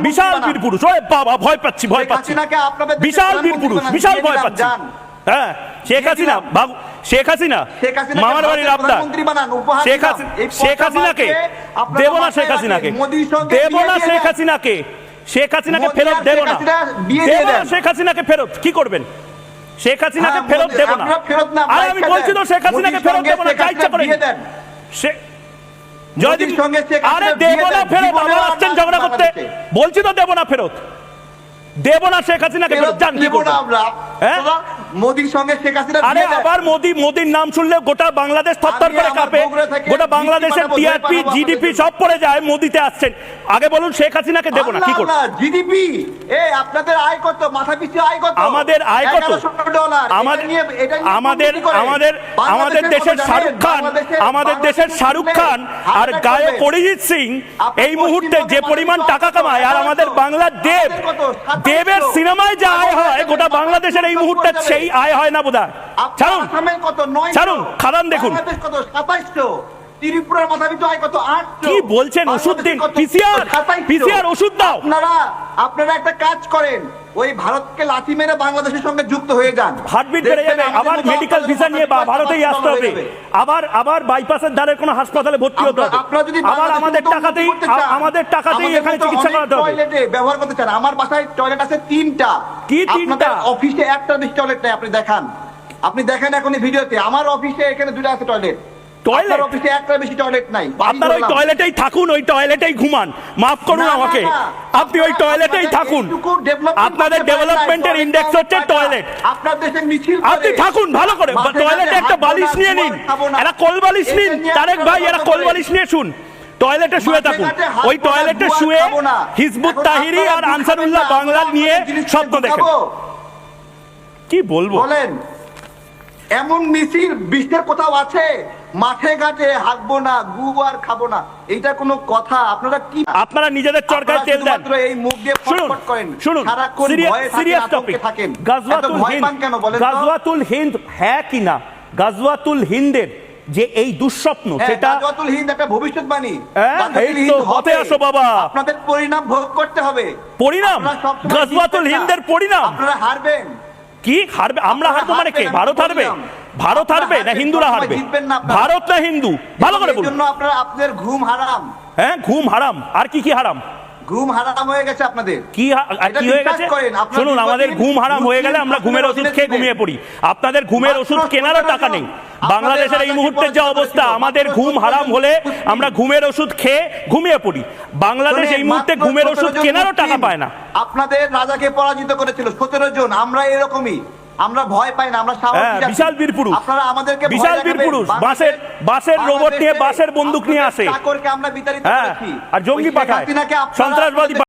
বিশাল বীর পুরুষ। ওরে বাবা, ভয় পাচ্ছি, ভয় পাচ্ছি। বিশাল বীর পুরুষ, বিশাল ভয় পাচ্ছি। হ্যাঁ, শেখ হাসিনা বাবু, শেখ হাসিনা মামার বাড়ির আবদার। শেখ হাসিনাকে দেব না, শেখ হাসিনাকে দেব না, শেখ হাসিনাকে, শেখ হাসিনাকে ফেরত দেব না, দেব না শেখ হাসিনাকে ফেরত। কি করবেন? শেখ হাসিনাকে ফেরত দেব না। আর আমি বলছি তো শেখ হাসিনাকে ফেরত দেব না, যা ইচ্ছা করে। জয়দীপ সঙ্গে আরে দেব না ফেরত, আবার আসছেন ঝগড়া করতে। বলছি তো দেব না ফেরত, দেব না শেখ হাসিনাকে ফেরত। জান কি করব আমরা? মোদির সঙ্গে শেখ হাসিনা, আরে আবার মোদির নাম শুনলে গোটা বাংলাদেশ থরথর করে কাঁপে। গোটা বাংলাদেশের টিআরপি, জিডিপি সব পড়ে যায়। মোদিতে আসছেন, আগে বলুন শেখ হাসিনাকে দেব না। কি করব? জিডিপি আপনাদের আয় কত? মাথা পিছু আয় কত? আমাদের আয় কত? আমাদের দেশের শাহরুখ খান, আমাদের দেশের শাহরুখ খান আর গায়ক অরিজিৎ সিং এই মুহূর্তে যে পরিমাণ টাকা কামায়, আর আমাদের বাংলার দেবের সিনেমায় যা আয় হয়, গোটা বাংলাদেশের এই মুহূর্তে সেই আয় হয় না বোধহয়। ছাড়ুন, ছাড়ুন, খাদান দেখুন। ত্রিপুরার মাথা পিছু আয় কত? 8। কি বলছেন? ওষুধ দিন, পিসিআর ওষুধ দাও। আপনারা একটা কাজ করেন, ওই ভারতকে লাথি মেরে বাংলাদেশের সঙ্গে যুক্ত হয়ে যান। হার্টবিট বেড়ে যাবে, আবার মেডিকেল ভিসা নিয়ে ভারতেই আসতে হবে, আবার বাইপাসের ধারে কোনো হাসপাতালে ভর্তি হতে হবে, আবার আমাদের টাকাতেই এখানে চিকিৎসা করাতে হবে। টয়লেটে ব্যবহার করতে চান? আমার বাসায় টয়লেট আছে 3টা। কি 3টা? অফিসে একটার বেশি টয়লেট নাই। আপনি দেখেন এখন এই ভিডিওতে, আমার অফিসে এখানে 2টা আছে টয়লেট। টয়লেট অফিসে একটার বেশি টয়লেট নাই। আপনার ওই টয়লেটেই থাকুন, ওই টয়লেটেই ঘুমান। মাফ করুন আমাকে, আপনি ওই টয়লেটেই থাকুন। আপনাদের ডেভেলপমেন্টের ইন্ডেক্স হচ্ছে টয়লেট। আপনার দেশে মিছিল আপনি থাকুন ভালো করে, টয়লেটে একটা বালিশ নিয়ে নিন, একটা কোল বালিশ নিন। তারেক ভাই, একটা কোল বালিশ নিয়ে শুন, টয়লেটে শুয়ে থাকুন। ওই টয়লেটে শুয়ে হিজবুত তাহরিরি আর আনসারুল্লাহ বাংলা নিয়ে স্বপ্ন দেখেন। কি বলবো বলেন? এমন মিছিল বিশ্বের কোথাও আছে? মাঠে ঘাটে হাঁটবো না, গুবার খাবো না, এইটা কোনো কথা? আপনারা নিজেদের চরকায় তেল দেন। এই মুখ দিয়ে ফটফট করেন, শুনুন, সিরিয়াস টপিক। গাজওয়াতুল হিন্দ হ্যাঁ কি না? গাজওয়াতুল হিন্দের যে এই দুঃস্বপ্ন, সেটা গাজওয়াতুল হিন্দ একটা ভবিষ্যৎবাণী। হতে আসো বাবা, আপনাদের পরিণাম ভোগ করতে হবে। পরিণাম? গাজওয়াতুল হিন্দের পরিণাম? আপনারা হারবেন। কি হারবে? আমরা হারবো মানে কে? ভারত হারবে? ভারত হারবে না হিন্দুরা হারবে? ভারত না হিন্দু? ভালো করে বলুন। আপনাদের ঘুম হারাম। হ্যাঁ, ঘুম হারাম। আর কি কি হারাম? ঘুম হারাম হয়ে গেছে আপনাদের। কি হয়ে গেছে? শুনুন, আমাদের ঘুম হারাম হয়ে গেলে আমরা ঘুমের ওষুধ খেয়ে ঘুমিয়ে পড়ি। আপনাদের ঘুমের ওষুধ কেনারও টাকা নেই। বাংলাদেশের এই মুহূর্তের যে অবস্থা, আমাদের ঘুম হারাম হলে আমরা ঘুমের ওষুধ খেয়ে ঘুমিয়ে পড়ি। বাংলাদেশ এই মুহূর্তে ঘুমের ওষুধ কেনারও টাকা পায় না। আপনাদের রাজাকে পরাজিত করেছিল 17 জন। আমরা এরকমই, আমরা ভয় পাই না, আমরা সাহসী। বিশাল বীর পুরুষ, আপনারা আমাদেরকে বিশাল বীর পুরুষ। বাসের রোবট নিয়ে, বাসের বন্দুক নিয়ে আসে, আমরা বিতাড়িত করেছি। আর জঙ্গি পাঠায়, সন্ত্রাসবাদী।